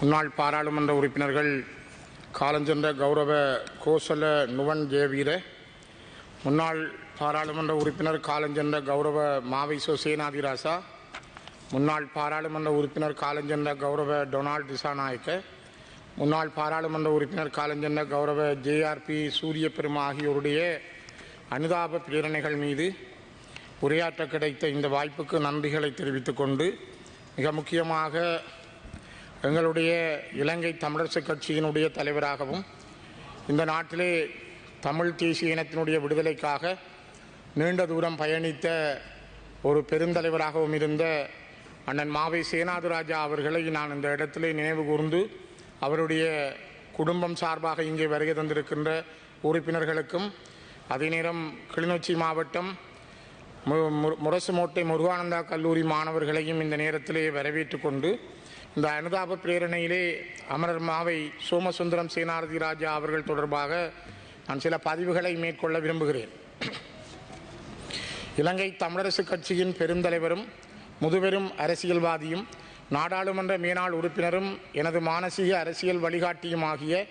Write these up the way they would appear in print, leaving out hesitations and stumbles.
முன்னாள் பாராளுமன்ற உறுப்பினர்கள் காலஞ்சென்ற கௌரவ கோசல நுவன் ஜெயவீர, முன்னாள் பாராளுமன்ற உறுப்பினர் காலஞ்சென்ற கௌரவ மாவைசோ சேனாதிராசா, முன்னாள் பாராளுமன்ற உறுப்பினர் காலஞ்சென்ற கௌரவ டொனால்ட் திசாநாயக்க, முன்னாள் பாராளுமன்ற உறுப்பினர் காலஞ்சென்ற கௌரவ ஜேஆர்பி சூரிய பெருமா ஆகியோருடைய அனுதாப பிரேரணைகள் மீது உரையாற்ற கிடைத்த இந்த வாய்ப்புக்கு நன்றிகளை தெரிவித்துக் கொண்டு, மிக முக்கியமாக எங்களுடைய இலங்கை தமிழரசுக் கட்சியினுடைய தலைவராகவும் இந்த நாட்டிலே தமிழ் தேசிய இனத்தினுடைய விடுதலைக்காக நீண்ட தூரம் பயணித்த ஒரு பெருந்தலைவராகவும் இருந்த அண்ணன் மாவை சேனாதிராஜா அவர்களை நான் இந்த இடத்திலே நினைவு கூர்ந்து, அவருடைய குடும்பம் சார்பாக இங்கே வருகை தந்திருக்கின்ற உறுப்பினர்களுக்கும், அதே நேரம் கிளிநொச்சி மாவட்டம் முரசுமோட்டை முருகானந்தா கல்லூரி மாணவர்களையும் இந்த நேரத்திலே வரவேற்று கொண்டு, இந்த அனுதாப பிரேரணையிலே அமரர் மாவை சோமசுந்தரம் சேனாதிராஜா அவர்கள் தொடர்பாக நான் சில பதிவுகளை மேற்கொள்ள விரும்புகிறேன். இலங்கை தமிழரசுக் கட்சியின் பெருந்தலைவரும் முதுபெரும் அரசியல்வாதியும் நாடாளுமன்ற மேனாள் உறுப்பினரும் எனது மானசீக அரசியல் வழிகாட்டியுமாகிய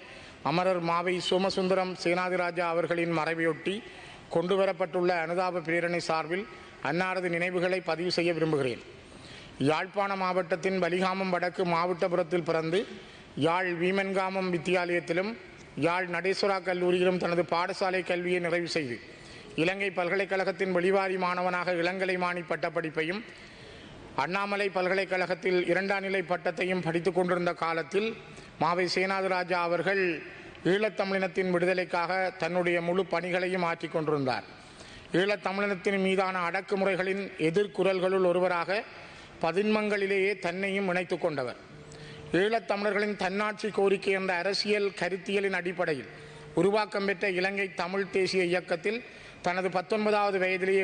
அமரர் மாவை சோமசுந்தரம் சேனாதிராஜா அவர்களின் மறைவையொட்டி கொண்டுவரப்பட்டுள்ள அனுதாப பிரேரணை சார்பில் அன்னாரது நினைவுகளை பதிவு செய்ய விரும்புகிறேன். யாழ்ப்பாண மாவட்டத்தின் வலிகாமம் வடக்கு மாவட்டபுரத்தில் பிறந்து யாழ் வீமன்காமம் வித்தியாலயத்திலும் யாழ் நடேஸ்வரா கல்லூரியிலும் தனது பாடசாலை கல்வியை நிறைவு செய்து இலங்கை பல்கலைக்கழகத்தின் வெளிவாரி மாணவனாக இளங்கலைமானி பட்டப்படிப்பையும் அண்ணாமலை பல்கலைக்கழகத்தில் 2ஆம் நிலை பட்டத்தையும் படித்துக் கொண்டிருந்த காலத்தில் மாவை சேனாதிராஜா அவர்கள் ஈழத்தமிழினத்தின் விடுதலைக்காக தன்னுடைய முழு பணிகளையும் ஆற்றிக் கொண்டிருந்தார். ஈழத்தமிழினத்தின் மீதான அடக்குமுறைகளின் எதிர்குரல்களுள் ஒருவராக பதின்மங்களிலேயே தன்னையும் இணைத்துக் கொண்டவர். ஈழத்தமிழர்களின் தன்னாட்சி கோரிக்கை என்ற அரசியல் கருத்தியலின் அடிப்படையில் உருவாக்கம் பெற்ற இலங்கை தமிழ் தேசிய இயக்கத்தில் தனது 19வது வயதிலேயே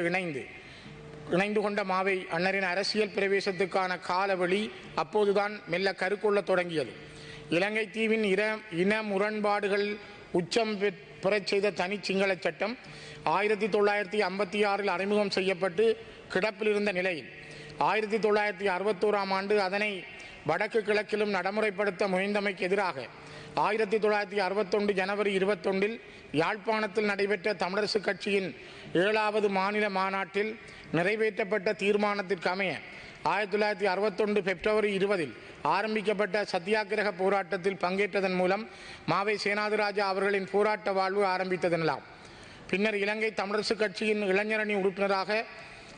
இணைந்து கொண்ட மாவை அண்ணரின் அரசியல் பிரவேசத்துக்கான காலவெளி அப்போதுதான் மெல்ல கருக்கொள்ள தொடங்கியது. இலங்கை தீவின் இன முரண்பாடுகள் உச்சம் பெறச் செய்த தனி சிங்கள சட்டம் 1956 அறிமுகம் செய்யப்பட்டு கிடப்பில் இருந்த நிலையில் 1961ஆம் ஆண்டு அதனை வடக்கு கிழக்கிலும் நடைமுறைப்படுத்த முயன்றமைக்கு எதிராக 1961 ஜனவரி 21 யாழ்ப்பாணத்தில் நடைபெற்ற தமிழரசுக் கட்சியின் 7வது மாநில மாநாட்டில் நிறைவேற்றப்பட்ட தீர்மானத்திற்கு அமைய 1961 பிப்ரவரி 20 ஆரம்பிக்கப்பட்ட சத்தியாகிரக போராட்டத்தில் பங்கேற்றதன் மூலம் மாவை சேனாதிராஜா அவர்களின் போராட்ட வாழ்வு ஆரம்பித்ததெனலாம். பின்னர் இலங்கை தமிழரசுக் கட்சியின் இளைஞரணி உறுப்பினராக,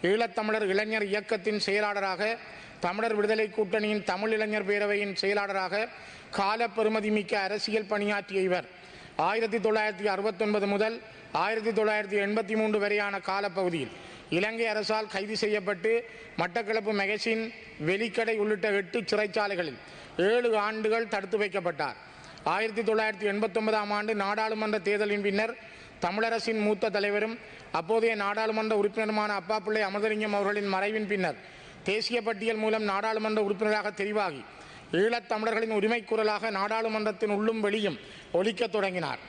ஈழத்தமிழர் இளைஞர் இயக்கத்தின் செயலாளராக, தமிழர் விடுதலை கூட்டணியின் தமிழ் இளைஞர் பேரவையின் செயலாளராக கால பெறுமதி மிக்க அரசியல் பணியாற்றிய இவர் 1969 முதல் 1983 வரையான காலப்பகுதியில் இலங்கை அரசால் கைது செய்யப்பட்டு மட்டக்களப்பு மெகசின், வெலிக்கடை உள்ளிட்ட 8 சிறைச்சாலைகளில் 7 ஆண்டுகள் தடுத்து வைக்கப்பட்டார். 1989ஆம் ஆண்டு நாடாளுமன்ற தேர்தலின் பின்னர் தமிழரசின் மூத்த தலைவரும் அப்போதைய நாடாளுமன்ற உறுப்பினருமான அப்பாப்பிள்ளை அமிர்தலிங்கம் அவர்களின் மறைவின் பின்னர் தேசிய பட்டியல் மூலம் நாடாளுமன்ற உறுப்பினராக தெரிவாகி ஈழத்தமிழர்களின் உரிமை குரலாக நாடாளுமன்றத்தின் உள்ளும் வெளியும் ஒலிக்கத் தொடங்கினார்.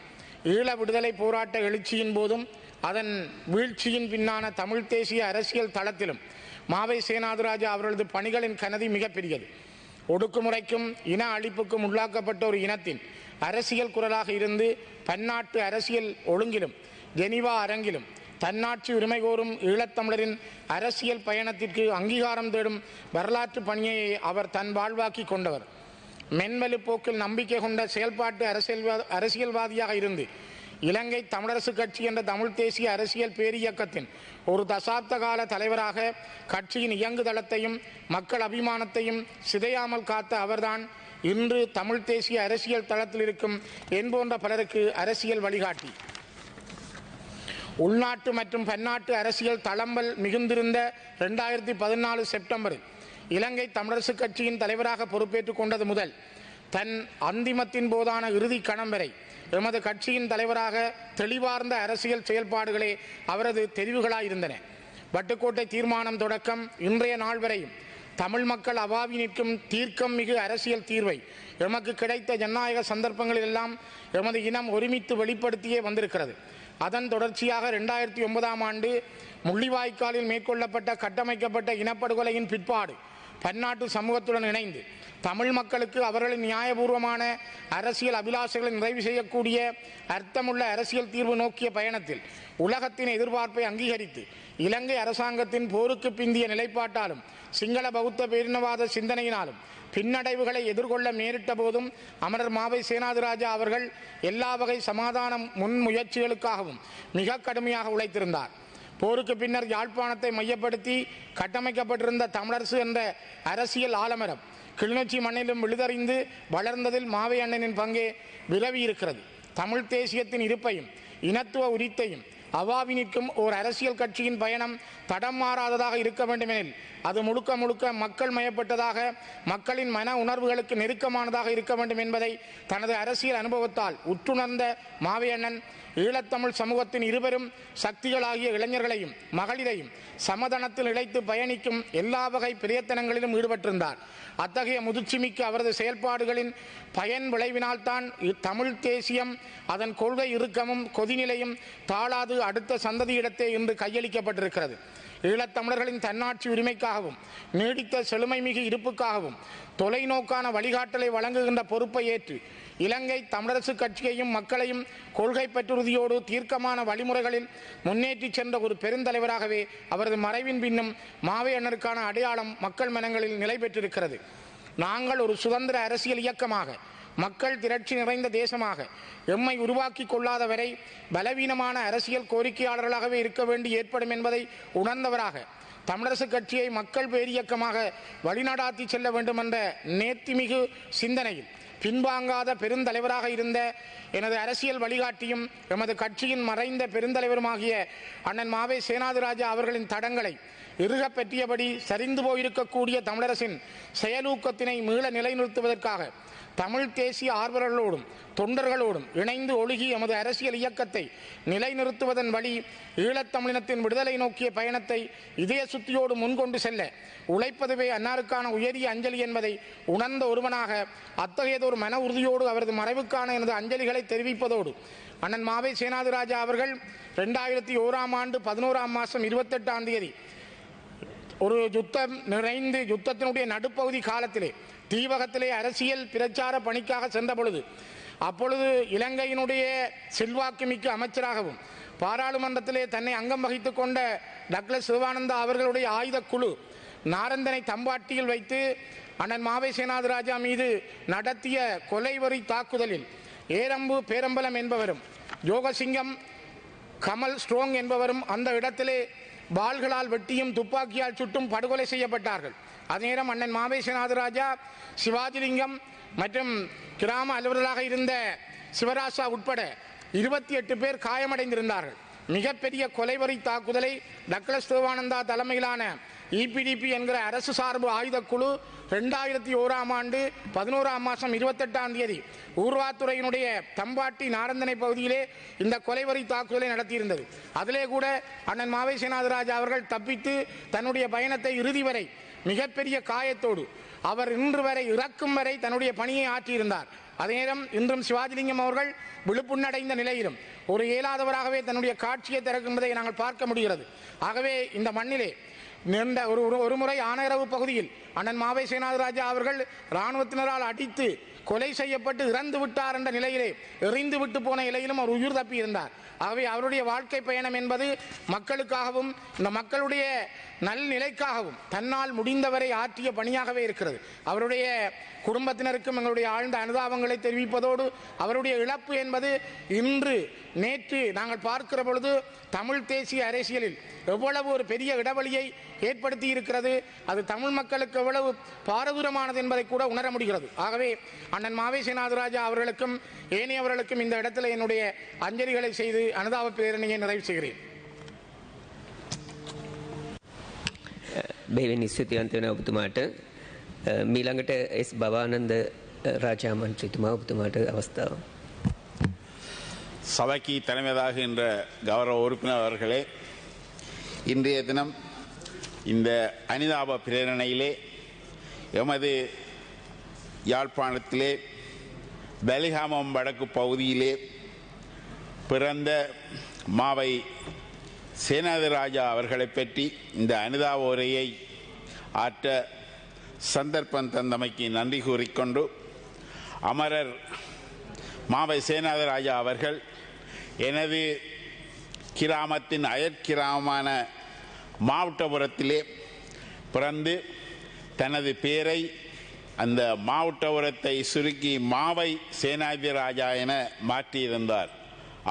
ஈழ விடுதலை போராட்ட எழுச்சியின் போதும் அதன் வீழ்ச்சியின் பின்னான தமிழ் தேசிய அரசியல் தளத்திலும் மாவை சேனாதிராஜா அவர்களது பணிகளின் கனதி மிகப்பெரியது. ஒடுக்குமுறைக்கும் இன அழிப்புக்கும் உள்ளாக்கப்பட்ட ஒரு இனத்தின் அரசியல் குரலாக இருந்து பன்னாட்டு அரசியல் ஒழுங்கிலும் ஜெனீவா அரங்கிலும் தன்னாட்சி உரிமை கோரும் ஈழத்தமிழரின் அரசியல் பயணத்திற்கு அங்கீகாரம் தேடும் வரலாற்று பணியை அவர் தன் வாழ்வாக்கி கொண்டவர். மென்வலு போக்கில் நம்பிக்கை கொண்ட செயல்பாட்டு அரசியல்வாதியாக இருந்து இலங்கை தமிழரசுக் கட்சி என்ற தமிழ் தேசிய அரசியல் பேரியக்கத்தின் ஒரு தசாப்த கால தலைவராக கட்சியின் இயங்குதளத்தையும் மக்கள் அபிமானத்தையும் சிதையாமல் காத்த அவர்தான் இன்று தமிழ் தேசிய அரசியல் தளத்தில் இருக்கும் என் போன்ற பலருக்கு அரசியல் வழிகாட்டி. உள்நாட்டு மற்றும் பன்னாட்டு அரசியல் தளம்பல் மிகுந்திருந்த 2014 செப்டம்பரில் இலங்கை தமிழரசுக் கட்சியின் தலைவராக பொறுப்பேற்றுக் கொண்டது முதல் தன் அந்திமத்தின் போதான இறுதி கணம் வரை எமது கட்சியின் தலைவராக தெளிவார்ந்த அரசியல் செயல்பாடுகளே அவரது தெரிவுகளாயிருந்தன. வட்டுக்கோட்டை தீர்மானம் தொடக்கம் இன்றைய நாள் வரையும் தமிழ் மக்கள் அவாவி நிற்கும் தீர்க்கம் மிகு அரசியல் தீர்வை எமக்கு கிடைத்த ஜனநாயக சந்தர்ப்பங்களிலெல்லாம் எமது இனம் ஒருமித்து வெளிப்படுத்தியே வந்திருக்கிறது. அதன் தொடர்ச்சியாக 2009ஆம் ஆண்டு முள்ளிவாய்க்காலில் மேற்கொள்ளப்பட்ட கட்டமைக்கப்பட்ட இனப்படுகொலையின் பிற்பாடு பன்னாட்டு சமூகத்துடன் இணைந்து தமிழ் மக்களுக்கு அவர்களின் நியாயபூர்வமான அரசியல் அபிலாஷைகளை நிறைவு செய்யக்கூடிய அர்த்தமுள்ள அரசியல் தீர்வு நோக்கிய பயணத்தில் உலகத்தின் எதிர்பார்ப்பை அங்கீகரித்து இலங்கை அரசாங்கத்தின் போருக்கு பிந்திய நிலைப்பாட்டாலும் சிங்கள பௌத்த பேரினவாத சிந்தனையினாலும் பின்னடைவுகளை எதிர்கொள்ள நேரிட்ட போதும் அமரர் மாவை சேனாதிராஜா அவர்கள் எல்லா வகை சமாதான முன்முயற்சிகளுக்காகவும் மிக கடுமையாக உழைத்திருந்தார். போருக்கு பின்னர் யாழ்ப்பாணத்தை மையப்படுத்தி கட்டமைக்கப்பட்டிருந்த தமிழரசு என்ற அரசியல் ஆலமரம் கிளிநொச்சி மண்ணிலும் விழுதறிந்து வளர்ந்ததில் மாவை அண்ணனின் பங்கே விரவி இருக்கிறது. தமிழ் தேசியத்தின் இருப்பையும் இனத்துவ உரித்தையும் அவாவி நிற்கும் ஓர் அரசியல் கட்சியின் பயணம் தடம் மாறாததாக இருக்க வேண்டுமெனில் அது முழுக்க முழுக்க மக்கள் மயப்பட்டதாக, மக்களின் மன உணர்வுகளுக்கு நெருக்கமானதாக இருக்க வேண்டும் என்பதை தனது அரசியல் அனுபவத்தால் உற்றுணர்ந்த மாவை அண்ணன் ஈழத்தமிழ் சமூகத்தின் இருவரும் சக்திகளாகிய இளைஞர்களையும் மகளிரையும் சமதனத்தில் இழைத்து பயணிக்கும் எல்லா வகை பிரயத்தனங்களிலும் ஈடுபட்டிருந்தார். அத்தகைய முதிர்ச்சிமிக்க அவரது செயல்பாடுகளின் பயன் விளைவினால்தான் தமிழ் தேசியம் அதன் கொள்கை இறுக்கமும் கொதிநிலையும் தாளாது அடுத்த சந்ததியிடத்தே இன்று கையளிக்கப்பட்டிருக்கிறது. ஈழத்தமிழர்களின் தன்னாட்சி உரிமைக்காகவும் நீடித்த செழுமை மிகு இருப்புக்காகவும் தொலைநோக்கான வழிகாட்டலை வழங்குகின்ற பொறுப்பை ஏற்று இலங்கை தமிழரசு கட்சியையும் மக்களையும் கொள்கை பற்றுறுதியோடு தீர்க்கமான வழிமுறைகளில் முன்னேற்றி சென்ற ஒரு பெருந்தலைவராகவே அவரது மறைவின் பின்னும் மாவை அண்ணருக்கான அடையாளம் மக்கள் மனங்களில் நிலை பெற்றிருக்கிறது. நாங்கள் ஒரு சுதந்திர அரசியல் இயக்கமாக, மக்கள் திரட்சி நிறைந்த தேசமாக எம்மை உருவாக்கி கொள்ளாத வரை பலவீனமான அரசியல் கோரிக்கையாளர்களாகவே இருக்க வேண்டி ஏற்படும் என்பதை உணர்ந்தவராக தமிழரசு கட்சியை மக்கள் பேரியக்கமாக வழிநடாத்தி செல்ல வேண்டும் என்ற நேர்த்திமிகு சிந்தனையில் பின்வாங்காத பெருந்தலைவராக இருந்த எனது அரசியல் வழிகாட்டியும் எமது கட்சியின் மறைந்த பெருந்தலைவருமாகிய அண்ணன் மாவை சேனாதிராஜா அவர்களின் தடங்களை இறுக பெற்றியபடி சரிந்து போயிருக்கக்கூடிய தமிழரசின் செயலூக்கத்தினை மீள நிலைநிறுத்துவதற்காக தமிழ் தேசிய ஆர்வலர்களோடும் தொண்டர்களோடும் இணைந்து ஒழுகி எமது அரசியல் இயக்கத்தை நிலைநிறுத்துவதன் வழி ஈழத்தமிழினத்தின் விடுதலை நோக்கிய பயணத்தை இதய சுத்தியோடு முன்கொண்டு செல்ல உழைப்பதுவே அன்னாருக்கான உயரிய அஞ்சலி என்பதை உணர்ந்த ஒருவனாக அத்தகையதொரு மன உறுதியோடு அவரது மறைவுக்கான எனது அஞ்சலிகளை தெரிவிப்பதோடு அண்ணன் மாவை சேனாதிராஜா அவர்கள் 2001ஆம் ஆண்டு 11ஆம் மாதம் 28ஆம் தேதி ஒரு யுத்தம் நிறைந்து யுத்தத்தினுடைய நடுப்பகுதி காலத்திலே தீவகத்திலே அரசியல் பிரச்சார பணிக்காக சென்ற பொழுது அப்பொழுது இலங்கையினுடைய செல்வாக்குமிக்க அமைச்சராகவும் பாராளுமன்றத்திலே தன்னை அங்கம் வகித்துக் கொண்ட டக்ளஸ் சிவானந்தா அவர்களுடைய ஆயுத குழு நாரந்தனை தம்பாட்டியில் வைத்து அண்ணன் மாவை சேனாதிராஜா மீது நடத்திய கொலைவரி தாக்குதலில் ஏரம்பு பேரம்பலம் என்பவரும் யோகசிங்கம் கமல் ஸ்ட்ரோங் என்பவரும் அந்த இடத்திலே வாள்களால் வெட்டியும் துப்பாக்கியால் சுட்டும் படுகொலை செய்யப்பட்டார்கள். அதேநேரம் அண்ணன் மாவை சேனாதிராஜா, சிவாஜிலிங்கம் மற்றும் கிராம அலுவலராக இருந்த சிவராசா உட்பட 28 பேர் காயமடைந்திருந்தார்கள். மிகப்பெரிய கொலைவரி தாக்குதலை டக்ளஸ் தேவானந்தா தலைமையிலான இபிடிபி என்கிற அரசு சார்பு ஆயுத குழு 2001ஆம் ஆண்டு 11ஆம் மாதம் 28ஆம் தேதி ஊர்வாத்துறையினுடைய தம்பாட்டி நாரந்தனை பகுதியிலே இந்த கொலைவரி தாக்குதலை நடத்தியிருந்தது. அதிலே கூட அண்ணன் மாவை சேனாதிராஜா அவர்கள் தப்பித்து தன்னுடைய பயணத்தை இறுதி வரை மிகப்பெரிய காயத்தோடு அவர் இன்று வரை இறக்கும் வரை தன்னுடைய பணியை ஆற்றியிருந்தார். அதே நேரம் இன்றும் சிவாஜிலிங்கம் அவர்கள் விழுப்புண்ணடைந்த நிலையிலும் ஒரு இயலாதவராகவே தன்னுடைய காட்சியை திறக்கும்பதை நாங்கள் பார்க்க முடிகிறது. ஆகவே இந்த மண்ணிலே நீண்ட ஒரு முறை ஆனையரவு பகுதியில் அண்ணன் மாவை சேனாதிராஜா அவர்கள் இராணுவத்தினரால் அடித்து கொலை செய்யப்பட்டு இறந்து விட்டார் என்ற நிலையிலே எறிந்து விட்டு போன நிலையிலும் அவர் உயிர் தப்பி இருந்தார். ஆகவே அவருடைய வாழ்க்கை பயணம் என்பது மக்களுக்காகவும் இந்த மக்களுடைய நல்நிலைக்காகவும் தன்னால் முடிந்தவரை ஆற்றிய பணியாகவே இருக்கிறது. அவருடைய குடும்பத்தினருக்கும் எங்களுடைய ஆழ்ந்த அனுதாபங்களை தெரிவிப்பதோடு அவருடைய இழப்பு என்பது இன்று நேற்று நாங்கள் பார்க்கிற பொழுது தமிழ் தேசிய அரசியலில் எவ்வளவு ஒரு பெரிய இடைவெளியை ஏற்படுத்தி இருக்கிறது, அது தமிழ் மக்களுக்கு எவ்வளவு பாரதூரமானது என்பதை கூட உணர முடிகிறது. ஆகவே அண்ணன் மாவை சேனாதிராஜா அவர்களுக்கும் ஏனையவர்களுக்கும் இந்த இடத்துல என்னுடைய அஞ்சலிகளை செய்து அனுதாப பேரணியை நிறைவு செய்கிறேன். බෙහෙවින් ස්තුතිවන්ත වෙන ඔබතුමාට. මීළඟට එස් බවානන්ද රාජා මන්ත්‍රීතුමා ඔබතුමාට අවස්ථාව. சபைக்கு தலைமையாகின்ற கௌரவ உறுப்பினர் அவர்களே, இன்றைய தினம் இந்த அனுதாப பிரேரணையிலே எமது யாழ்ப்பாணத்திலே பலிகாமம் வடக்கு பகுதியிலே பிறந்த மாவை சேனாதிராஜா அவர்களை பற்றி இந்த அனுதாப உரையை ஆற்ற சந்தர்ப்பம் தந்தமைக்கு நன்றி கூறிக்கொண்டு, அமரர் மாவை சேனாதிராஜா அவர்கள் எனது கிராமத்தின் அயற்கிராமமான மாவட்டபுரத்திலே பிறந்து தனது பேரை அந்த மாவட்டபுரத்தை சுருக்கி மாவை சேனாதிராஜா என மாற்றியிருந்தார்.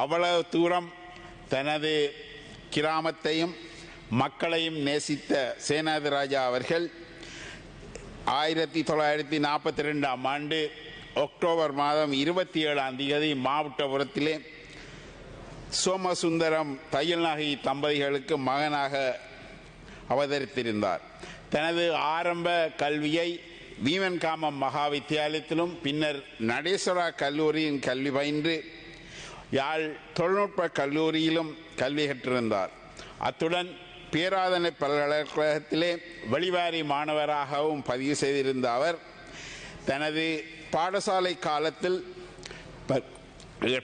அவ்வளவு தூரம் தனது கிராமத்தையும் மக்களையும் நேசித்த சேனாதிராஜா அவர்கள் 1942ஆம் ஆண்டு அக்டோபர் மாதம் 27ஆம் தேதி மாவட்டபுரத்திலே சோமசுந்தரம் தையல்நாயகி தம்பதிகளுக்கு மகனாக அவதரித்திருந்தார். தனது ஆரம்ப கல்வியை வீமன்காமம் மகா வித்தியாலயத்திலும் பின்னர் நடேஸ்வரா கல்லூரியின் கல்வி பயின்று யாழ் தொழில்நுட்ப கல்லூரியிலும் கல்வி கற்றிருந்தார். அத்துடன் பேராதனை பல்கலைக்கழகத்திலே வெளிவாரி மாணவராகவும் பதிவு செய்திருந்த அவர் தனது பாடசாலை காலத்தில்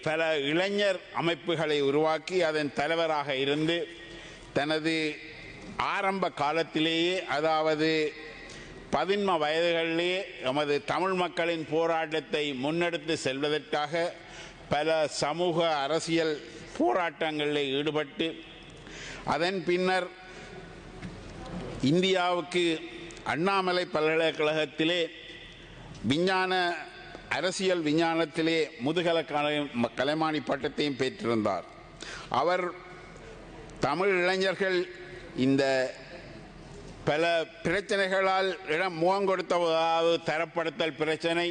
பல இளைஞர் அமைப்புகளை உருவாக்கி அதன் தலைவராக இருந்து தனது ஆரம்ப காலத்திலேயே, அதாவது 15 வயதுகளிலேயே நமது தமிழ் மக்களின் போராட்டத்தை முன்னெடுத்து செல்வதற்காக பல சமூக அரசியல் போராட்டங்களில் ஈடுபட்டு அதன் பின்னர் இந்தியாவுக்கு அண்ணாமலை பல்கலைக்கழகத்திலே அரசியல் விஞ்ஞானத்திலே முதுகல கலைமானி பட்டத்தையும் பெற்றிருந்தார். அவர் தமிழ் இளைஞர்கள் இந்த பல பிரச்சனைகளால் முகம் கொடுத்த தரப்படுத்தல் பிரச்சனை,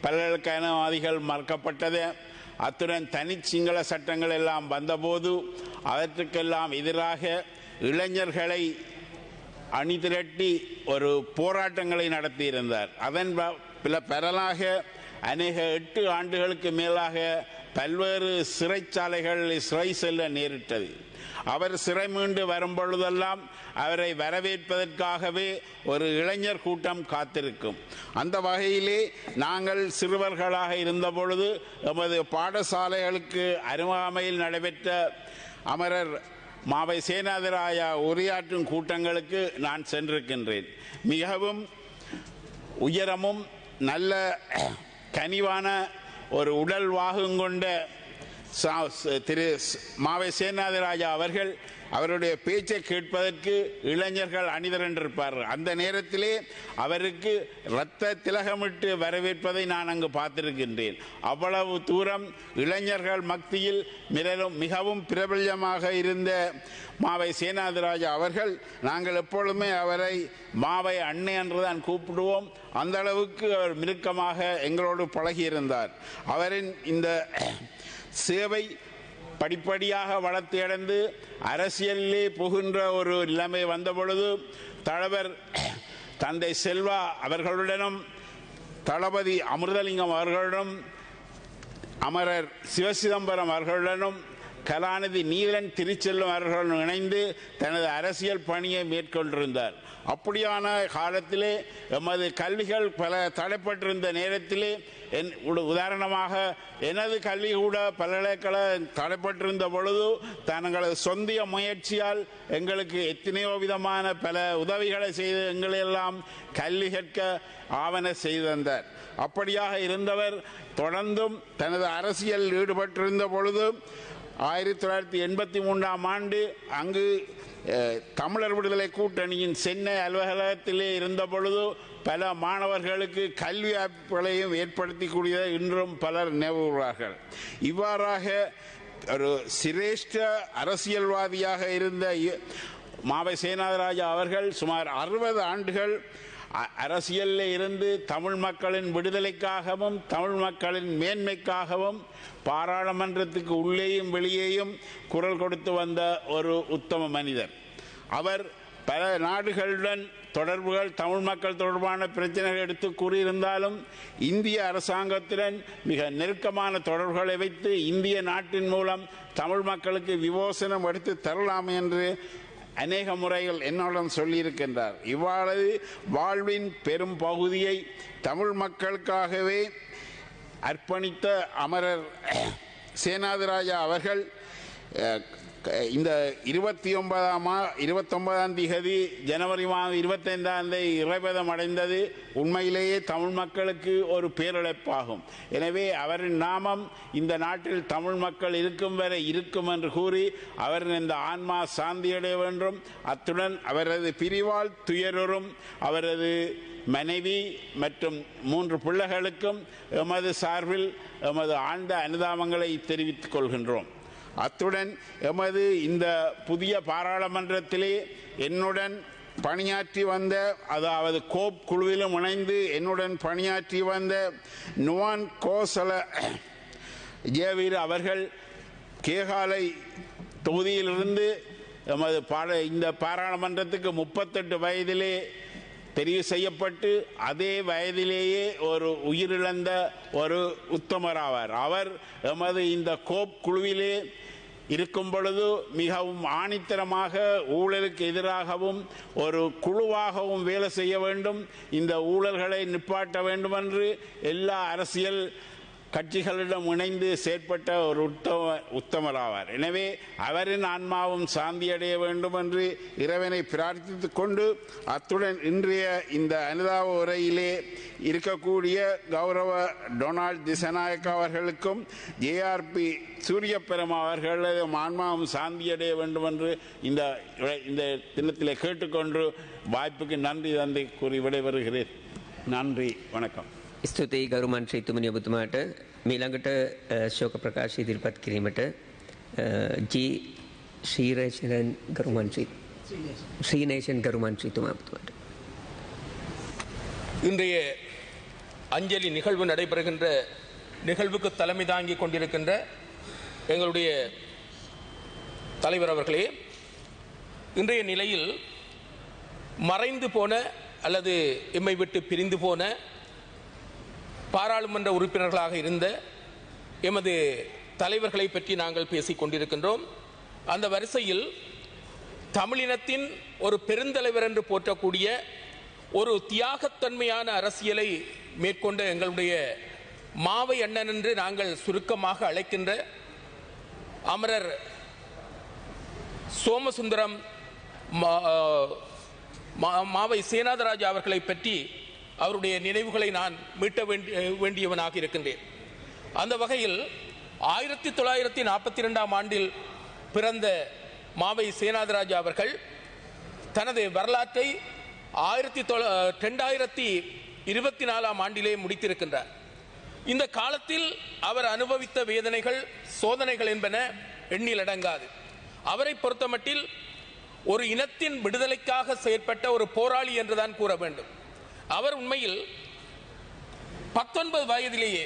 பல்கலைக்கழகவாதிகள் மறுக்கப்பட்டது, அத்துடன் தனி சிங்கள சட்டங்கள் எல்லாம் வந்தபோது அவற்றுக்கெல்லாம் எதிராக இளைஞர்களை அணிதிரட்டி ஒரு போராட்டங்களை நடத்தியிருந்தார். அதன் பரலாக அநேக 8 ஆண்டுகளுக்கு மேலாக பல்வேறு சிறைச்சாலைகளில் சிறை செல்ல நேரிட்டது. அவர் சிறை மீண்டு வரும்பொழுதெல்லாம் அவரை வரவேற்பதற்காகவே ஒரு இளைஞர் கூட்டம் காத்திருக்கும். அந்த வகையிலே நாங்கள் சிறுவர்களாக இருந்தபொழுது எமது பாடசாலைகளுக்கு அருகாமையில் நடைபெற்ற அமரர் மாவை சேனாதிராஜா உரையாற்றும் கூட்டங்களுக்கு நான் சென்றிருக்கின்றேன். மிகவும் உயரமும் நல்ல கனிவான ஒரு உடல் வாகுங்கொண்ட திரு மாவை சேனாதிராஜா அவர்கள் அவருடைய பேச்சை கேட்பதற்கு இளைஞர்கள் அணிதிரண்டிருப்பார்கள். அந்த நேரத்திலே அவருக்கு இரத்த திலகமிட்டு வரவேற்பதை நான் அங்கு பார்த்திருக்கின்றேன். அவ்வளவு தூரம் இளைஞர்கள் மத்தியில் மிகவும் பிரபல்யமாக இருந்த மாவை சேனாதிராஜா அவர்கள், நாங்கள் எப்பொழுதுமே அவரை மாவை அன்னை என்றுதான் கூப்பிடுவோம். அந்த அளவுக்கு அவர் மிருக்கமாக எங்களோடு பழகியிருந்தார். அவரின் இந்த சேவை படிப்படியாக வளர்த்து அடைந்து அரசியலிலே புகுன்ற ஒரு நிலைமை வந்தபொழுது தலைவர் தந்தை செல்வா அவர்களுடனும் தளபதி அமிர்தலிங்கம் அவர்களுடனும் அமரர் சிவசிதம்பரம் அவர்களுடனும் கலாநிதி நீலன் திருச்செல்வம் அவர்களுடன் இணைந்து தனது அரசியல் பணியை மேற்கொண்டிருந்தார். அப்படியான காலத்திலே எமது கல்விகள் பல தடைப்பட்டிருந்த நேரத்திலே உதாரணமாக எனது கல்வி கூட பல்கலைக்கழகம் தடைப்பட்டிருந்த பொழுது தங்களது சொந்த முயற்சியால் எங்களுக்கு எத்தனையோ விதமான பல உதவிகளை செய்து எங்களையெல்லாம் கல்வி கற்க ஆவண செய்து வந்தார். அப்படியாக இருந்தவர் தொடர்ந்தும் தனது அரசியல் ஈடுபட்டிருந்த பொழுது 1983ஆம் ஆண்டு அங்கு தமிழர் விடுதலை கூட்டணியின் சென்னை அலுவலகத்திலே இருந்த பொழுது பல மாணவர்களுக்கு கல்வி வாய்ப்புகளையும் ஏற்படுத்தக்கூடிய இன்றும் பலர் நினைவுகிறார்கள். இவ்வாறாக ஒரு சிரேஷ்ட அரசியல்வாதியாக இருந்த மாவை சேனாதிராஜா அவர்கள் சுமார் 60 ஆண்டுகள் அரசியலில் இருந்து தமிழ் மக்களின் விடுதலைக்காகவும் தமிழ் மக்களின் மேன்மைக்காகவும் பாராளுமன்றத்துக்கு உள்ளேயும் வெளியேயும் குரல் கொடுத்து வந்த ஒரு உத்தம மனிதர். அவர் பல நாடுகளுடன் தொடர்புகள், தமிழ் மக்கள் தொடர்பான பிரச்சனைகள் எடுத்து கூறியிருந்தாலும் இந்திய அரசாங்கத்துடன் மிக நெருக்கமான தொடர்புகளை வைத்து இந்திய நாட்டின் மூலம் தமிழ் மக்களுக்கு விமோசனம் எடுத்து தரலாம் என்று அநேக முறைகள் என்னிடம் சொல்லியிருக்கின்றார். இவ்வாறு வாழ்வின் பெரும் பகுதியை தமிழ் மக்களுக்காகவே அர்ப்பணித்த அமரர் சேனாதிராஜா அவர்கள் இந்த 29ஆம் திகதி ஜனவரி மாதம் 25ஆம் தேதி இறைபதம் அடைந்தது உண்மையிலேயே தமிழ் மக்களுக்கு ஒரு பேரிழப்பாகும். எனவே அவரின் நாமம் இந்த நாட்டில் தமிழ் மக்கள் இருக்கும் வரை இருக்கும் என்று கூறி அவரின் இந்த ஆன்மா சாந்தியடைய வேண்டும். அத்துடன் அவரது பிரிவால் துயருறும் அவரது மனைவி மற்றும் 3 பிள்ளைகளுக்கும் எமது சார்பில் எமது ஆழ்ந்த அனுதாபங்களை தெரிவித்துக் கொள்கின்றோம். அத்துடன் எமது இந்த புதிய பாராளுமன்றத்திலே என்னுடன் பணியாற்றி வந்த, அதாவது கோப் குழுவிலும் இணைந்து என்னுடன் பணியாற்றி வந்த நுவான் கோசல ஜேவீர் அவர்கள் கேகாலை தொகுதியிலிருந்து எமது இந்த பாராளுமன்றத்துக்கு 38 வயதிலே தெரிவு செய்யப்பட்டு அதே வயதிலேயே ஒரு உயிரிழந்த ஒரு உத்தமராவார். அவர் எமது இந்த கோப் குழுவிலே இருக்கும் பொழுது மிகவும் ஆணித்தரமாக ஊழலுக்கு எதிராகவும் ஒரு குழுவாகவும் வேலை செய்ய வேண்டும், இந்த ஊழல்களை நிப்பாட்ட வேண்டும் என்று எல்லா அரசியல் கட்சிகளிடம் இணைந்து செயற்பட்ட ஒரு உத்தமராவார். எனவே அவரின் ஆன்மாவும் சாந்தியடைய வேண்டும் என்று இறைவனை பிரார்த்தித்துக் கொண்டு, அத்துடன் இன்றைய இந்த அனுதாப உரையிலே இருக்கக்கூடிய கௌரவ டொனால்ட் திசநாயக்க அவர்களுக்கும் ஜேஆர்பி சூரியபெருமா அவர்களது ஆன்மாவும் சாந்தியடைய வேண்டும் என்று இந்த தினத்திலே கேட்டுக்கொண்டு வாய்ப்புக்கு நன்றி தந்தை கூறி விடைபெறுகிறேன். நன்றி, වணக்கம். ස්තුතියි ගරු මන්ත්‍රීතුමනි ඔබතුමාට. මීළඟට ශෝක ප්‍රකාශ ඉදිරිපත් කිරීමට ජී ශ්‍රීනේෂන් ගරු මන්ත්‍රීතුමා ඔබතුමාට. இன்றைய அஞ்சலி நிகழ்வு நடைபெறுகின்ற நிகழ்வுக்கு தலைமை தாங்கி கொண்டிருக்கின்ற எங்களுடைய தலைவர் அவர்களே, இன்றைய நிலையில் மறைந்து போன அல்லது எம்மை விட்டு பிரிந்து போன பாராளுமன்ற உறுப்பினர்களாக இருந்த எமது தலைவர்களை பற்றி நாங்கள் பேசிக் கொண்டிருக்கின்றோம். அந்த வரிசையில் தமிழினத்தின் ஒரு பெருந்தலைவர் என்று போற்றக்கூடிய ஒரு தியாகத்தன்மையான அரசியலை மேற்கொண்ட எங்களுடைய மாவை அண்ணன் என்று நாங்கள் சுருக்கமாக அழைக்கின்ற அமரர் சோமசுந்தரம் மாவை சேனாதராஜா அவர்களை பற்றி அவருடைய நினைவுகளை நான் மீட்ட வேண்டியவனாக இருக்கின்றேன். அந்த வகையில் 1942ஆம் ஆண்டில் பிறந்த மாவை சேனாதராஜா அவர்கள் தனது வரலாற்றை 2024ஆம் ஆண்டிலே முடித்திருக்கின்றார். இந்த காலத்தில் அவர் அனுபவித்த வேதனைகள், சோதனைகள் என்பன எண்ணில் அடங்காது. அவரை பொறுத்தமட்டில் ஒரு இனத்தின் விடுதலைக்காக செயற்பட்ட ஒரு போராளி என்றுதான் கூற வேண்டும். அவர் உண்மையில் 19 வயதிலேயே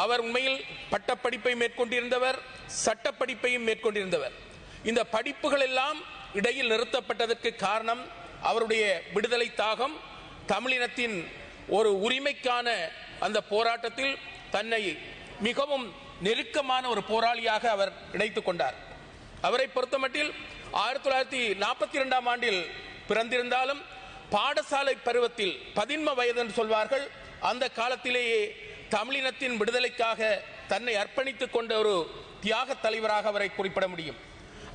அவர் உண்மையில் பட்டப்படிப்பை மேற்கொண்டிருந்தவர், சட்டப்படிப்பையும் மேற்கொண்டிருந்தவர். இந்த படிப்புகள் எல்லாம் இடையில் நிறுத்தப்பட்டதற்கு காரணம் அவருடைய விடுதலை தாகம், தமிழினத்தின் ஒரு உரிமைக்கான அந்த போராட்டத்தில் தன்னை மிகவும் நெருக்கமான ஒரு போராளியாக அவர் இணைத்துக் கொண்டார். அவரை பொறுத்தமட்டில் 1942ஆம் ஆண்டில் பிறந்திருந்தாலும் பாடசாலை பருவத்தில் 13 வயது என்று சொல்வார்கள், அந்த காலத்திலேயே தமிழினத்தின் விடுதலைக்காக தன்னை அர்ப்பணித்துக் கொண்ட ஒரு தியாக தலைவராக அவரை குறிப்பிட முடியும்.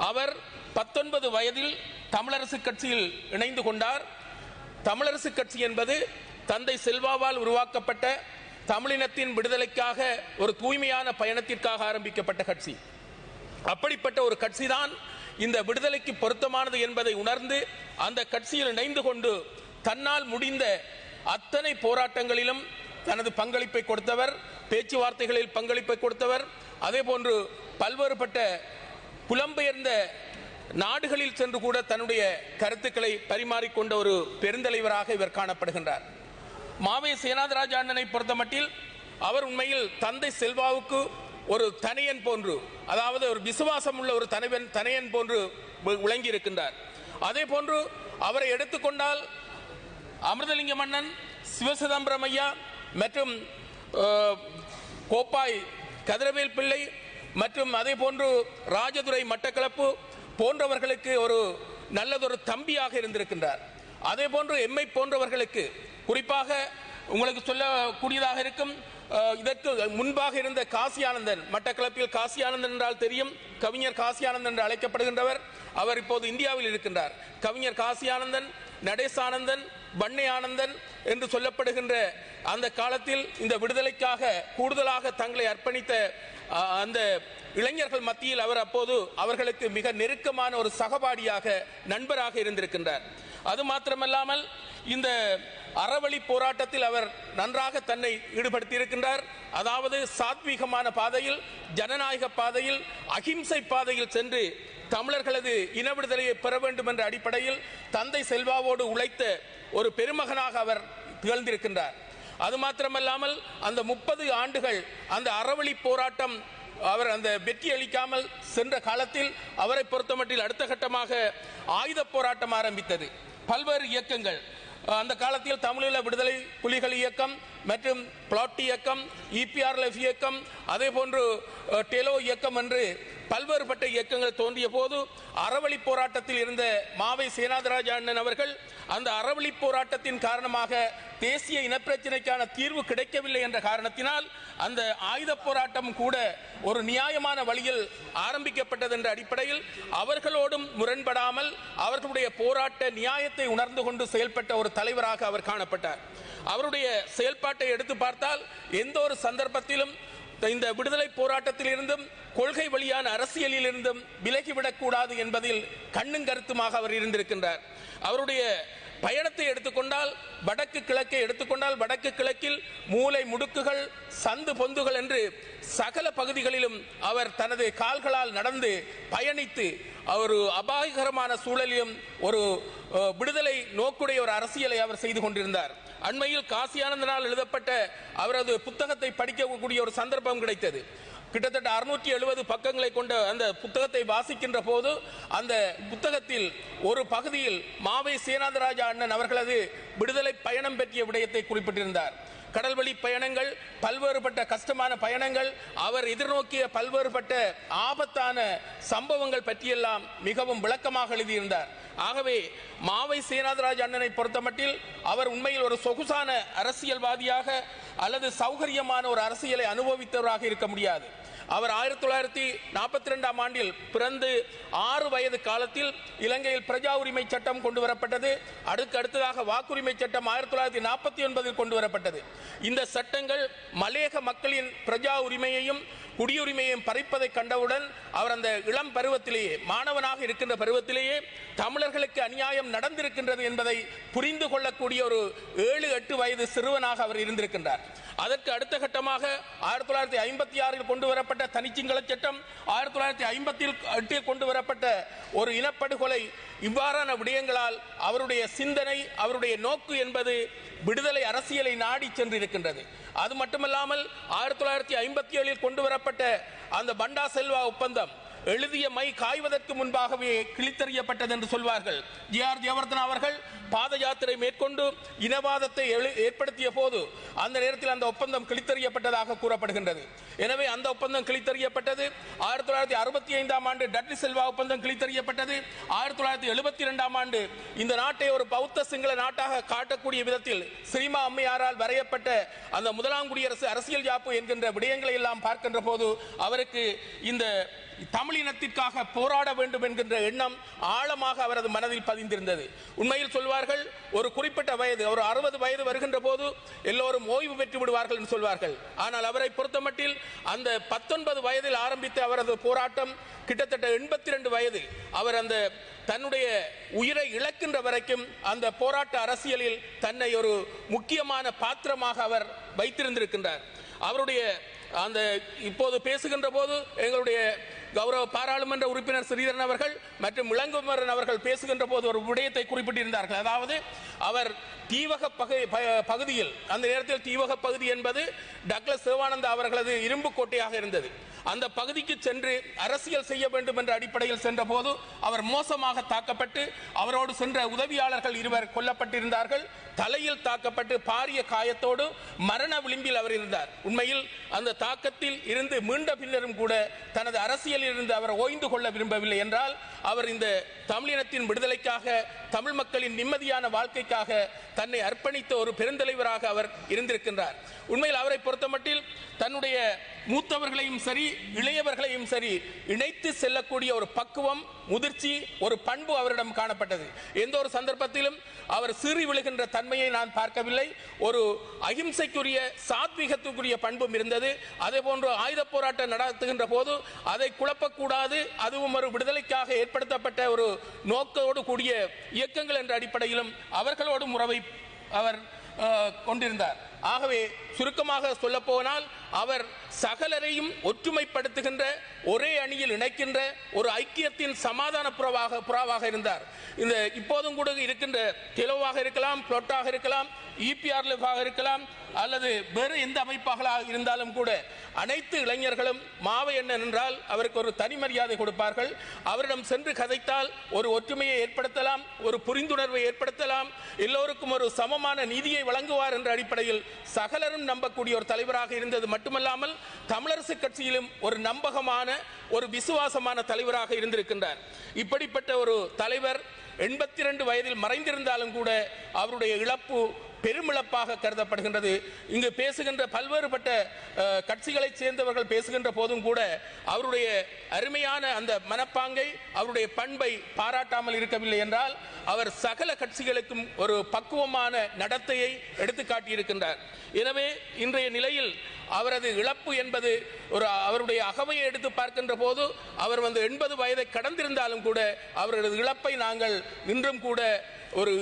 அவர் 19 வயதில் தமிழரசு கட்சியில் இணைந்து கொண்டார். தமிழரசு கட்சி என்பது தந்தை செல்வாவால் உருவாக்கப்பட்ட தமிழினத்தின் விடுதலைக்காக ஒரு தூய்மையான பயணத்திற்காக ஆரம்பிக்கப்பட்ட கட்சி. அப்படிப்பட்ட ஒரு கட்சிதான் இந்த விடுதலைக்கு பொருத்தமானது என்பதை உணர்ந்து அந்த கட்சியில் இணைந்து கொண்டு தன்னால் முடிந்த அத்தனை போராட்டங்களிலும் தனது பங்களிப்பை கொடுத்தவர், பேச்சுவார்த்தைகளில் பங்களிப்பை கொடுத்தவர். அதே போன்று பல்வேறுபட்ட புலம்பெயர்ந்த நாடுகளில் சென்று கூட தன்னுடைய கருத்துக்களை பரிமாறிக்கொண்ட ஒரு பெருந்தலைவராக இவர் காணப்படுகின்றார். மாவை சேனாதராஜா அண்ணனை பொறுத்தமட்டில் அவர் உண்மையில் தந்தை செல்வாவுக்கு ஒரு தனையன் போன்று, அதாவது ஒரு விசுவாசம் உள்ள ஒரு தனையன் போன்று விளங்கி இருக்கின்றார். அதே போன்று அவரை எடுத்துக்கொண்டால் அமிர்தலிங்க மன்னன், சிவசிதம்பரம் ஐயா மற்றும் கோப்பாய் கதிரவேல் பிள்ளை மற்றும் அதே போன்று ராஜதுரை மட்டக்களப்பு போன்றவர்களுக்கு ஒரு நல்லதொரு தம்பியாக இருந்திருக்கின்றார். அதே போன்று எம்மை போன்றவர்களுக்கு, குறிப்பாக உங்களுக்கு சொல்லக்கூடியதாக இருக்கும். இதற்கு முன்பாக இருந்த காசியானந்தன், மட்டக்களப்பில் காசியானந்தன் என்றால் தெரியும், கவிஞர் காசியானந்தன் என்று அழைக்கப்படுகின்றவர். அவர் இப்போது இந்தியாவில் இருக்கின்றார். கவிஞர் காசியானந்தன், நடேசானந்தன், வன்னே ஆனந்தன் என்று சொல்லப்படுகின்ற அந்த காலத்தில் இந்த விடுதலைக்காக கூடுதலாக தங்களை அர்ப்பணித்த அந்த இளைஞர்கள் மத்தியில் அவர் அப்போது அவர்களுக்கு மிக நெருக்கமான ஒரு சகபாடியாக, நண்பராக இருந்திருக்கின்றார். அது மாத்திரமல்லாமல் இந்த அறவழி போராட்டத்தில் அவர் நன்றாக தன்னை ஈடுபடுத்தி இருக்கின்றார். அதாவது சாத்வீகமான பாதையில், ஜனநாயக பாதையில், அகிம்சை பாதையில் சென்று தமிழர்களது இன விடுதலையை பெற வேண்டும் என்ற அடிப்படையில் தந்தை செல்வாவோடு உழைத்த ஒரு பெருமகனாக அவர் திகழ்ந்திருக்கின்றார். அது மாத்திரமல்லாமல் அந்த 30 ஆண்டுகள் அந்த அறவழி போராட்டம் அவர் அந்த வெற்றி அளிக்காமல் சென்ற காலத்தில் அவரை பொறுத்தமட்டில் அடுத்த கட்டமாக ஆயுத போராட்டம் ஆரம்பித்தது. பல்வேறு இயக்கங்கள் அந்த காலத்தில் தமிழீழ விடுதலை புலிகள் இயக்கம் மற்றும் பிளாட் இயக்கம், EPRLF இயக்கம், அதே போன்று டெலோ இயக்கம் என்று பல்வேறுபட்ட இயக்கங்கள் தோன்றிய போது அறவழி போராட்டத்தில் இருந்த மாவை சேனாதிராஜா அண்ணன் அவர்கள் அந்த அறவழி போராட்டத்தின் காரணமாக தேசிய இனப்பிரச்சினைக்கான தீர்வு கிடைக்கவில்லை என்ற காரணத்தினால் அந்த ஆயுத போராட்டம் கூட ஒரு நியாயமான வழியில் ஆரம்பிக்கப்பட்டது என்ற அடிப்படையில் அவர்களோடும் முரண்படாமல் அவர்களுடைய போராட்ட நியாயத்தை உணர்ந்து கொண்டு செயல்பட்ட ஒரு தலைவராக அவர் காணப்பட்டார். அவருடைய செயல்பாட்டை எடுத்து பார்த்தால் எந்த ஒரு சந்தர்ப்பத்திலும் இந்த விடுதலை போராட்டத்தில் இருந்தும் கொள்கை வழியான அரசியலில் இருந்தும் விலகிவிடக்கூடாது என்பதில் கண்ணும் கருத்துமாக அவர் இருந்திருக்கின்றார். அவருடைய பயணத்தை எடுத்துக்கொண்டால் வடக்கு கிழக்கை எடுத்துக்கொண்டால் வடக்கு கிழக்கில் மூலை முடுக்குகள், சந்து பொந்துகள் என்று சகல பகுதிகளிலும் அவர் தனது கால்களால் நடந்து பயணித்து ஒரு அபாயகரமான சூழலிலும் ஒரு விடுதலை நோக்குடைய ஒரு அரசியலை அவர் செய்து கொண்டிருந்தார். அண்மையில் காசியானந்தனால் எழுதப்பட்ட அவரது புத்தகத்தை படிக்கக்கூடிய ஒரு சந்தர்ப்பம் கிடைத்தது. கிட்டத்தட்ட 670 பக்கங்களை கொண்ட அந்த புத்தகத்தை வாசிக்கின்ற போது அந்த புத்தகத்தில் ஒரு பகுதியில் மாவை சேனாதிராஜா அண்ணன் அவர்களது விடுதலை பயணம் பற்றிய விடயத்தை குறிப்பிட்டிருந்தார். கடல்வழி பயணங்கள், பல்வேறுபட்ட கஷ்டமான பயணங்கள், அவர் எதிர்நோக்கிய பல்வேறுபட்ட ஆபத்தான சம்பவங்கள் பற்றியெல்லாம் மிகவும் விளக்கமாக எழுதியிருந்தார். ஆகவே மாவை சேனாதிராஜா அண்ணனை பொறுத்தமட்டில் அவர் உண்மையில் ஒரு சொகுசான அரசியல்வாதியாக அல்லது சௌகரியமான ஒரு அரசியலை அனுபவித்தவராக இருக்க முடியாது. அவர் 1942ஆம் ஆண்டில் பிறந்து 6 வயது காலத்தில் இலங்கையில் பிரஜா உரிமை சட்டம் கொண்டு வரப்பட்டது. அடுத்ததாக வாக்குரிமை சட்டம் 1949 கொண்டு வரப்பட்டது. இந்த சட்டங்கள் மலையக மக்களின் பிரஜா உரிமையையும் குடியுரிமையையும் பறிப்பதை கண்டவுடன் அவர் அந்த இளம் பருவத்திலேயே, மாணவனாக இருக்கின்ற பருவத்திலேயே தமிழர்களுக்கு அநியாயம் நடந்திருக்கின்றது என்பதை புரிந்து கொள்ளக்கூடிய ஒரு 7-8 வயது சிறுவனாக அவர் இருந்திருக்கின்றார். அதற்கு அடுத்த கட்டமாக 1956 கொண்டு வரப்பட்ட தனிச்சிங்கள சட்டம், 1958 கொண்டு வரப்பட்ட ஒரு இனப்படுகொலை, இவ்வாறான விடயங்களால் அவருடைய சிந்தனை, அவருடைய நோக்கு என்பது விடுதலை அரசியலை நாடி சென்றிருக்கின்றது. அது மட்டுமல்லாமல் 1957 கொண்டு வரப்பட்ட அந்த பண்டா செல்வா ஒப்பந்தம் எழுதிய மை காய்வதற்கு முன்பாகவே கிழித்தறியப்பட்டது என்று சொல்வார்கள். ஜிஆர் ஜெயவர்தனா அவர்கள் பாத யாத்திரை மேற்கொண்டு இனவாதத்தை ஏற்படுத்திய போது அந்த நேரத்தில் அந்த ஒப்பந்தம் கிழித்தறியப்பட்டதாக கூறப்படுகின்றது. எனவே அந்த ஒப்பந்தம் கிழித்தறியப்பட்டது. 1965ஆம் ஆண்டு டட்லி செல்வா ஒப்பந்தம் கிழித்தறியப்பட்டது. 1972ஆம் ஆண்டு இந்த நாட்டை ஒரு பௌத்த சிங்கள நாட்டாக காட்டக்கூடிய விதத்தில் ஸ்ரீமா அம்மையாரால் வரையப்பட்ட அந்த முதலாம் குடியரசு அரசியல் யாப்பு என்கின்ற விடயங்களை எல்லாம் பார்க்கின்ற போது அவருக்கு இந்த தமிழினத்திற்காக போராட வேண்டும் என்கின்ற எண்ணம் ஆழமாக அவரது மனதில் பதிந்திருந்தது. உண்மையில் சொல்வார்கள், ஒரு குறிப்பிட்ட வயது, ஒரு 60 வயது வருகின்ற போது எல்லோரும் ஓய்வு பெற்று விடுவார்கள் என்று சொல்வார்கள். ஆனால் அவரை பொறுத்தமட்டில் அந்த 19 வயதில் ஆரம்பித்த அவரது போராட்டம் கிட்டத்தட்ட 82 வயது அவர் அந்த தன்னுடைய உயிரை இழக்கின்ற வரைக்கும் அந்த போராட்ட அரசியலில் தன்னை ஒரு முக்கியமான பாத்திரமாக அவர் வைத்திருந்திருக்கின்றார். அவருடைய அந்த இப்போது பேசுகின்ற போது எங்களுடைய கௌரவ பாராளுமன்ற உறுப்பினர் ஸ்ரீதரன் அவர்கள் மற்றும் இளங்குமரன் அவர்கள் பேசுகின்ற போது ஒரு விடயத்தை குறிப்பிட்டிருந்தார்கள். அதாவது அவர் தீவக பகுதியில், அந்த நேரத்தில் தீவக பகுதி என்பது டக்ளஸ் சிவானந்தா அவர்களது இரும்பு கோட்டையாக இருந்தது. அந்த பகுதிக்கு சென்று அரசியல் செய்ய வேண்டும் என்ற அடிப்படையில் சென்ற போது அவர் மோசமாக தாக்கப்பட்டு அவரோடு சென்ற உதவியாளர்கள் 2 கொல்லப்பட்டிருந்தார்கள். தலையில் தாக்கப்பட்டு பாரிய காயத்தோடு மரண விளிம்பில் அவர் இருந்தார். உண்மையில் அந்த தாக்கத்தில் இருந்து மீண்ட பின்னரும் கூட தனது அரசியலில் இருந்து அவர் ஓய்ந்து கொள்ள விரும்பவில்லை. என்றால் அவர் இந்த தமிழினத்தின் விடுதலைக்காக தமிழ் மக்களின் நிம்மதியான வாழ்க்கைக்காக தன்னை அர்ப்பணித்த ஒரு பெருந்தலைவராக அவர் இருந்திருக்கின்றார். உண்மையில் அவரை பொறுத்தமட்டில் தன்னுடைய மூத்தவர்களையும் சரி இளையவர்களையும் சரி இணைத்து செல்லக்கூடிய ஒரு பக்குவம், முதிர்ச்சி, ஒரு பண்பு அவரிடம் காணப்பட்டது. எந்த ஒரு சந்தர்ப்பத்திலும் அவர் சீறி விழுகின்ற தன்மையை நான் பார்க்கவில்லை. ஒரு அகிம்சைக்குரிய சாத்வீகத்துக்குரிய பண்பும் இருந்தது. அதே போன்று ஆயுத போராட்டம் நடத்துகின்ற போது அதை குழப்பக்கூடாது, அதுவும் ஒரு விடுதலைக்காக ஏற்படுத்தப்பட்ட ஒரு நோக்கோடு கூடிய இயக்கங்கள் என்ற அடிப்படையிலும் அவர்களோடு உறவை அவர் கொண்டிருந்தார். ஆகவே சுருக்கமாக சொல்ல போனால் அவர் சகலரையும் ஒற்றுமைப்படுத்துகின்ற, ஒரே அணியில் இணைக்கின்ற ஒரு ஐக்கியத்தின் சமாதான புறாவாக இருந்தார். இந்த இப்போதும் கூட இருக்கின்ற கெலோவாக இருக்கலாம், புளொட்டாக இருக்கலாம், EPRLF இருக்கலாம், அல்லது வேறு எந்த அமைப்பாக இருந்தாலும் கூட அனைத்து இளைஞர்களும் மாவை என்ன என்றால் அவருக்கு ஒரு தனி மரியாதை கொடுப்பார்கள். அவரிடம் சென்று கதைத்தால் ஒரு ஒற்றுமையை ஏற்படுத்தலாம், ஒரு புரிந்துணர்வை ஏற்படுத்தலாம், எல்லோருக்கும் ஒரு சமமான நீதியை வழங்குவார் என்ற அடிப்படையில் சகலரும் நம்பக்கூடிய ஒரு தலைவராக இருந்தது மட்டுமல்லாமல் தமிழரசு கட்சியிலும் ஒரு நம்பகமான, ஒரு விசுவாசமான தலைவராக இருந்திருக்கின்றார். இப்படிப்பட்ட ஒரு தலைவர் 82 வயதில் மறைந்திருந்தாலும் கூட அவருடைய இழப்பு பெருமிழப்பாக கருதப்படுகின்றது. இங்கு பேசுகின்ற பல்வேறுபட்ட கட்சிகளை சேர்ந்தவர்கள் பேசுகின்ற போதும் கூட அவருடைய அருமையான அந்த மனப்பாங்கை, அவருடைய பண்பை பாராட்டாமல் இருக்கவில்லை என்றால் அவர் சகல கட்சிகளுக்கும் ஒரு பக்குவமான நடத்தையை எடுத்து காட்டியிருக்கின்றார். எனவே இன்றைய நிலையில் அவரது இழப்பு என்பது அவருடைய அகவையை எடுத்து பார்க்கின்ற போது அவர் 80 வயதை கடந்திருந்தாலும் கூட அவரது இழப்பை நாங்கள் இன்றும் கூட ஒரு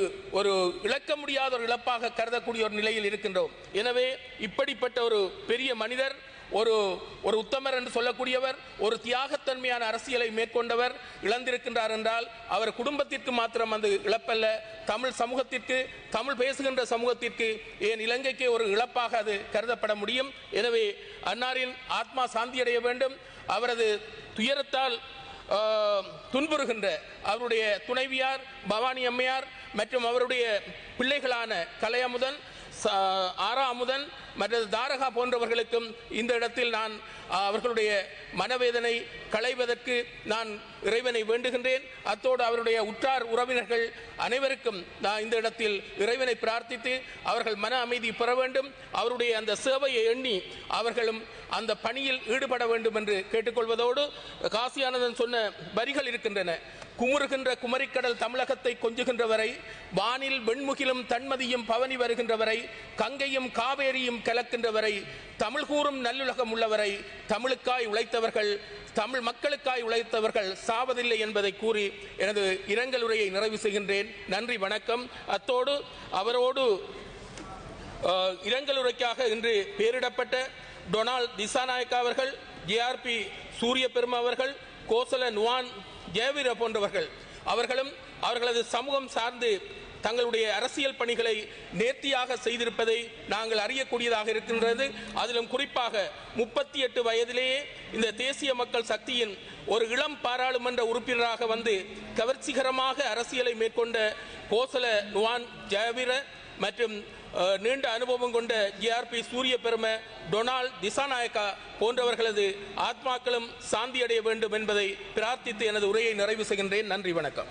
இழக்க முடியாத ஒரு இழப்பாக கருதக்கூடிய ஒரு நிலையில் இருக்கின்றோம். எனவே இப்படிப்பட்ட ஒரு பெரிய மனிதர், ஒரு உத்தமர் என்று சொல்லக்கூடியவர், ஒரு தியாகத்தன்மையான அரசியலை மேற்கொண்டவர் இழந்திருக்கின்றார் என்றால் அவர் குடும்பத்திற்கு மாத்திரம் அந்த இழப்பல்ல, தமிழ் சமூகத்திற்கு, தமிழ் பேசுகின்ற சமூகத்திற்கு, ஏன் இலங்கைக்கு ஒரு இழப்பாக அது கருதப்பட முடியும். எனவே அன்னாரின் ஆத்மா சாந்தியடைய வேண்டும். அவரது துயரத்தால் துன்புறுகின்ற அவருடைய துணைவியார் பவானி அம்மையார் மற்றும் அவருடைய பிள்ளைகளான கலையமுதன், ஆறாமுதன் மற்றது தாரகா போன்றவர்களுக்கும் இந்த இடத்தில் நான் அவர்களுடைய மனவேதனை களைவதற்கு நான் இறைவனை வேண்டுகின்றேன். அத்தோடு அவருடைய உற்றார் உறவினர்கள் அனைவருக்கும் நான் இந்த இடத்தில் இறைவனை பிரார்த்தித்து அவர்கள் மன அமைதி பெற வேண்டும். அவருடைய அந்த சேவையை எண்ணி அவர்களும் அந்த பணியில் ஈடுபட வேண்டும் என்று கேட்டுக்கொள்வதோடு, காசியானந்தன் சொன்ன வரிகள் இருக்கின்றன. குமுறுகின்ற குமரிக்கடல் தமிழகத்தை கொஞ்சுகின்ற வரை, வானில் வெண்முகிலும் தன்மதியும் பவனி வருகின்ற வரை, கங்கையும் காவேரியும் கலக்கின்ற வரை, தமிழ் கூறும் நல்லுலகம் உள்ளவரை, தமிழுக்காய் உழைத்தவர்கள், தமிழ் மக்களுக்காய் உழைத்தவர்கள் சாவதில்லை என்பதை கூறி எனது இரங்கல் உரையை நிறைவு செய்கின்றேன். நன்றி, வணக்கம். அத்தோடு அவரோடு இரங்கல் உரைக்காக இன்று பெயரிடப்பட்ட டொனால்ட் திசாநாயக்கா அவர்கள், JRP சூரிய பெருமா அவர்கள், கோசல நுவான் ஜெயவீர போன்றவர்கள் அவர்களும் அவர்களது சமூகம் சார்ந்து தங்களுடைய அரசியல் பணிகளை நேர்த்தியாக செய்திருப்பதை நாங்கள் அறியக்கூடியதாக இருக்கின்றது. அதிலும் குறிப்பாக 38 வயதிலேயே இந்த தேசிய மக்கள் சக்தியின் ஒரு இளம் பாராளுமன்ற உறுப்பினராக கவர்ச்சிகரமாக அரசியலை மேற்கொண்ட கோசல நுவான் ஜெயவீர மற்றும் நீண்ட அனுபவம் கொண்ட JRP சூரிய பெரும, டொனால்ட் திசாநாயக்கா போன்றவர்களது ஆத்மாக்களும் சாந்தியடைய வேண்டும் என்பதை பிரார்த்தித்து எனது உரையை நிறைவு செய்கின்றேன். நன்றி, வணக்கம்.